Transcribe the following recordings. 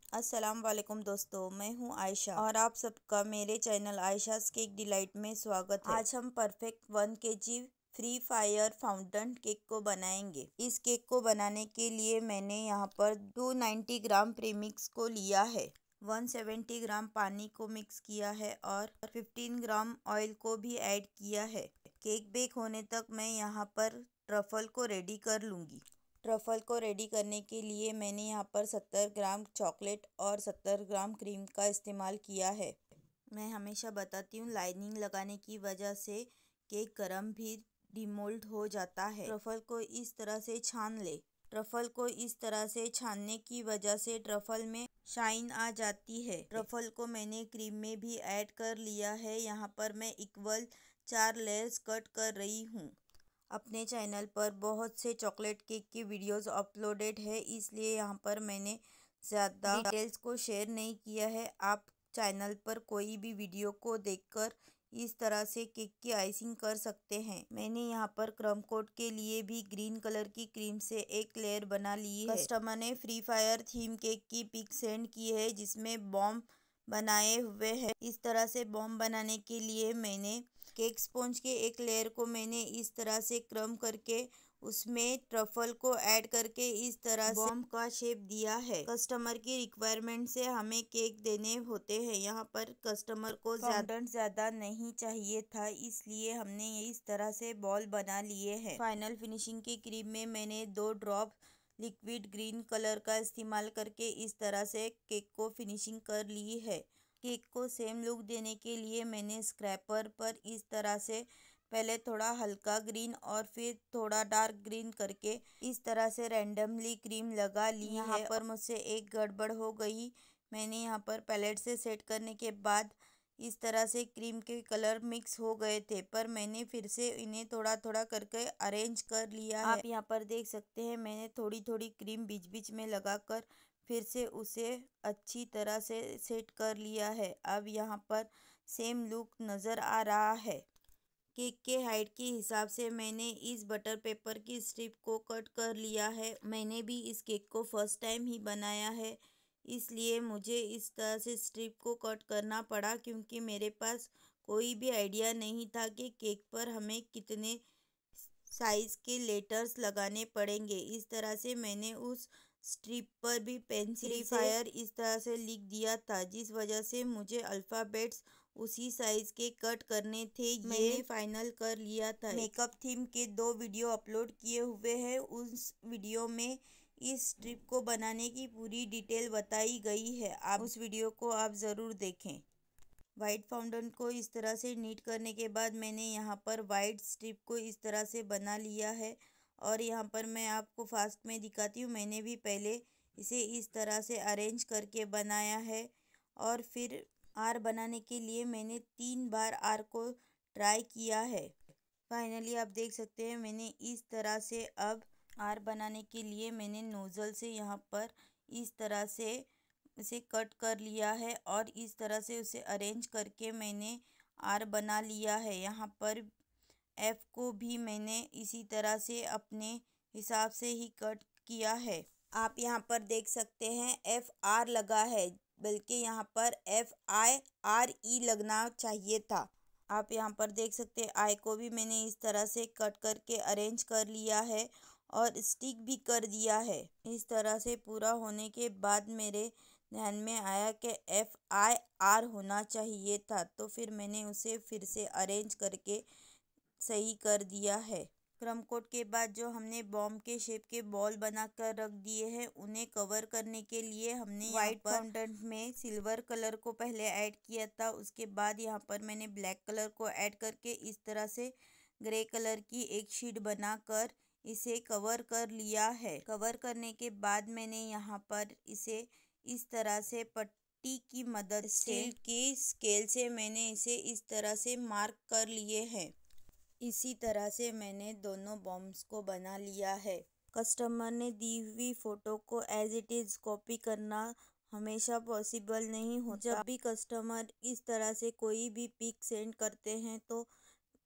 अस्सलाम वालेकुम दोस्तों, मैं हूं आयशा और आप सबका मेरे चैनल आयशास केक डिलाइट में स्वागत है। आज हम perfect 1 kg free fire fountain cake को बनाएंगे। इस केक को बनाने के लिए मैंने यहाँ पर 290 ग्राम प्रीमिक्स को लिया है, 170 ग्राम पानी को मिक्स किया है और 15 ग्राम ऑयल को भी ऐड किया है। केक बेक होने तक मैं यहाँ पर ट्रफल को रेडी कर लूँगी। ट्रफल को रेडी करने के लिए मैंने यहाँ पर 70 ग्राम चॉकलेट और 70 ग्राम क्रीम का इस्तेमाल किया है। मैं हमेशा बताती हूँ, लाइनिंग लगाने की वजह से केक गरम भी डिमोल्ड हो जाता है। ट्रफल को इस तरह से छान ले। ट्रफल को इस तरह से छानने की वजह से ट्रफल में शाइन आ जाती है। ट्रफल को मैंने क्रीम में भी ऐड कर लिया है। यहाँ पर मैं इक्वल 4 लेयर्स कट कर रही हूँ। अपने चैनल पर बहुत से चॉकलेट केक की वीडियोस अपलोडेड है, इसलिए यहाँ पर मैंने ज़्यादा डिटेल्स को शेयर नहीं किया है। आप चैनल पर कोई भी वीडियो को देखकर इस तरह से केक की आइसिंग कर सकते हैं। मैंने यहाँ पर क्रम कोट के लिए भी ग्रीन कलर की क्रीम से एक लेयर बना ली है। कस्टमर ने फ्री फायर थीम केक की पिक सेंड की है, जिसमें बॉम्ब बनाए हुए हैं। इस तरह से बॉम्ब बनाने के लिए मैंने केक स्पॉन्ज के एक लेयर को मैंने इस तरह से क्रम करके उसमें ट्रफल को ऐड करके इस तरह से बॉम्ब का शेप दिया है। कस्टमर की रिक्वायरमेंट से हमें केक देने होते हैं। यहाँ पर कस्टमर को ज़्यादा नहीं चाहिए था, इसलिए हमने इस तरह से बॉल बना लिए हैं। फाइनल फिनिशिंग की क्रीम में मैंने 2 ड्रॉप लिक्विड ग्रीन कलर का इस्तेमाल करके इस तरह से केक को फिनिशिंग कर ली है। केक को सेम लुक देने के लिए मैंने स्क्रैपर पर इस तरह से पहले थोड़ा हल्का ग्रीन और फिर थोड़ा डार्क ग्रीन करके इस तरह से रैंडमली क्रीम लगा ली है। यहाँ पर मुझसे एक गड़बड़ हो गई। मैंने यहाँ पर पैलेट से सेट करने के बाद इस तरह से क्रीम के कलर मिक्स हो गए थे, पर मैंने फिर से इन्हें थोड़ा थोड़ा करके अरेंज कर लिया है। आप यहाँ पर देख सकते हैं, मैंने थोड़ी थोड़ी क्रीम बीच बीच में लगाकर फिर से उसे अच्छी तरह से सेट कर लिया है। अब यहाँ पर सेम लुक नज़र आ रहा है। केक के हाइट के हिसाब से मैंने इस बटर पेपर की स्ट्रिप को कट कर लिया है। मैंने भी इस केक को फर्स्ट टाइम ही बनाया है, इसलिए मुझे इस तरह से स्ट्रिप को कट करना पड़ा, क्योंकि मेरे पास कोई भी आइडिया नहीं था कि केक पर हमें कितने साइज़ के लेटर्स लगाने पड़ेंगे। इस तरह से मैंने उस स्ट्रिप पर भी पेंसिल फायर इस तरह से लिख दिया था, जिस वजह से मुझे अल्फ़ाबेट्स उसी साइज़ के कट करने थे। मैंने फाइनल कर लिया था। मेकअप थीम के 2 वीडियो अपलोड किए हुए हैं। उस वीडियो में इस स्ट्रिप को बनाने की पूरी डिटेल बताई गई है। आप उस वीडियो को आप ज़रूर देखें। वाइट फाउंटेन को इस तरह से नीट करने के बाद मैंने यहाँ पर वाइट स्ट्रिप को इस तरह से बना लिया है। और यहाँ पर मैं आपको फास्ट में दिखाती हूँ। मैंने भी पहले इसे इस तरह से अरेंज करके बनाया है और फिर आर बनाने के लिए मैंने 3 बार आर को ट्राई किया है। फाइनली आप देख सकते हैं, मैंने इस तरह से अब आर बनाने के लिए मैंने नोज़ल से यहाँ पर इस तरह से इसे कट कर लिया है और इस तरह से उसे अरेंज करके मैंने आर बना लिया है। यहाँ पर एफ को भी मैंने इसी तरह से अपने हिसाब से ही कट किया है। आप यहाँ पर देख सकते हैं, FR लगा है, बल्कि यहाँ पर FIRE लगना चाहिए था। आप यहाँ पर देख सकते हैं, आई को भी मैंने इस तरह से कट करके अरेंज कर लिया है और स्टिक भी कर दिया है। इस तरह से पूरा होने के बाद मेरे ध्यान में आया कि FIR होना चाहिए था, तो फिर मैंने उसे फिर से अरेंज करके सही कर दिया है। क्रम कोट के बाद जो हमने बॉम्ब के शेप के बॉल बनाकर रख दिए हैं, उन्हें कवर करने के लिए हमने वाइट फाउंटेन में सिल्वर कलर को पहले ऐड किया था। उसके बाद यहाँ पर मैंने ब्लैक कलर को ऐड करके इस तरह से ग्रे कलर की एक शीट बनाकर इसे कवर कर लिया है। कवर करने के बाद मैंने यहाँ पर इसे इस तरह से पट्टी की मदद से स्टील की स्केल से मैंने इसे इस तरह से मार्क कर लिए हैं। इसी तरह से मैंने दोनों बॉम्ब्स को बना लिया है। कस्टमर ने दी हुई फ़ोटो को एज इट इज़ कॉपी करना हमेशा पॉसिबल नहीं होता। जब भी कस्टमर इस तरह से कोई भी पिक सेंड करते हैं, तो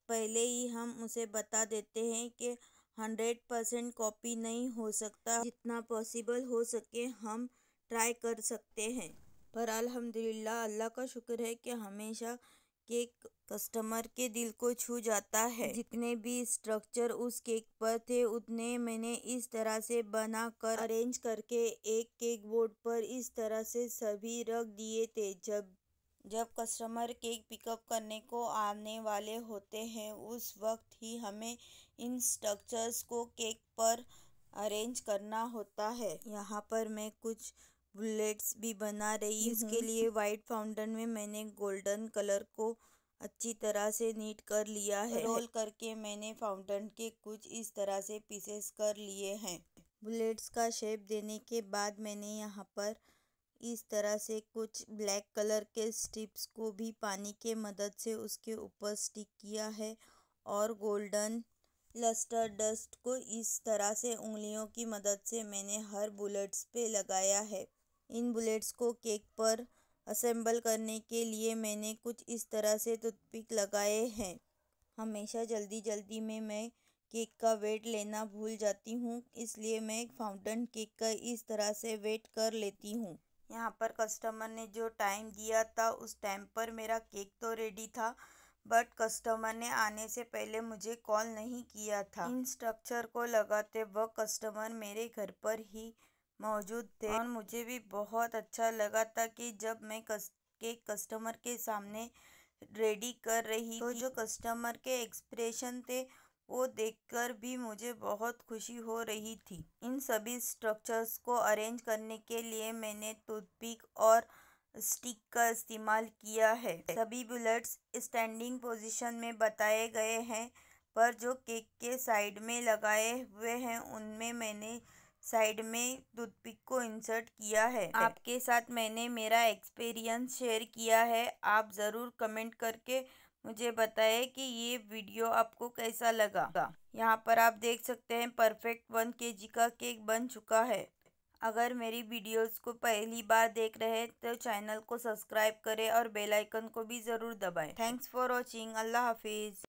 पहले ही हम उसे बता देते हैं कि 100% कॉपी नहीं हो सकता। जितना पॉसिबल हो सके हम ट्राई कर सकते हैं। पर अल्हम्दुलिल्लाह अल्लाह का शुक्र है कि हमेशा केक कस्टमर के दिल को छू जाता है। जितने भी स्ट्रक्चर उस केक पर थे उतने मैंने इस तरह से बनाकर अरेंज करके एक केक बोर्ड पर इस तरह से सभी रख दिए थे। जब कस्टमर केक पिकअप करने को आने वाले होते हैं उस वक्त ही हमें इन स्ट्रक्चर्स को केक पर अरेंज करना होता है। यहाँ पर मैं कुछ बुलेट्स भी बना रही हूँ। इसके लिए वाइट फाउंटेन में मैंने गोल्डन कलर को अच्छी तरह से नीट कर लिया है। रोल करके मैंने फाउंटेन के कुछ इस तरह से पीसेस कर लिए हैं। बुलेट्स का शेप देने के बाद मैंने यहाँ पर इस तरह से कुछ ब्लैक कलर के स्ट्रिप्स को भी पानी के मदद से उसके ऊपर स्टिक किया है और गोल्डन लस्टर डस्ट को इस तरह से उंगलियों की मदद से मैंने हर बुलेट्स पे लगाया है। इन बुलेट्स को केक पर असेंबल करने के लिए मैंने कुछ इस तरह से टूथपिक लगाए हैं। हमेशा जल्दी में मैं केक का वेट लेना भूल जाती हूँ, इसलिए मैं फाउंटेन केक का इस तरह से वेट कर लेती हूँ। यहाँ पर कस्टमर ने जो टाइम दिया था उस टाइम पर मेरा केक तो रेडी था, बट कस्टमर ने आने से पहले मुझे कॉल नहीं किया था। इन स्ट्रक्चर को लगाते वक्त कस्टमर मेरे घर पर ही मौजूद थे और मुझे भी बहुत अच्छा लगा था कि जब मैं केक कस्टमर के सामने रेडी कर रही तो जो कस्टमर के एक्सप्रेशन थे वो देखकर भी मुझे बहुत खुशी हो रही थी। इन सभी स्ट्रक्चर्स को अरेंज करने के लिए मैंने टूथपिक और स्टिक का इस्तेमाल किया है। सभी बुलेट्स स्टैंडिंग पोजीशन में बताए गए हैं, पर जो केक के साइड में लगाए हुए हैं उनमें मैंने साइड में टूथपिक को इंसर्ट किया है। आपके साथ मैंने मेरा एक्सपीरियंस शेयर किया है। आप ज़रूर कमेंट करके मुझे बताएं कि ये वीडियो आपको कैसा लगा। यहाँ पर आप देख सकते हैं परफेक्ट 1 kg का केक बन चुका है। अगर मेरी वीडियोस को पहली बार देख रहे हैं तो चैनल को सब्सक्राइब करें और बेल आइकन को भी ज़रूर दबाएं। Thanks for watching. अल्लाह हाफिज़।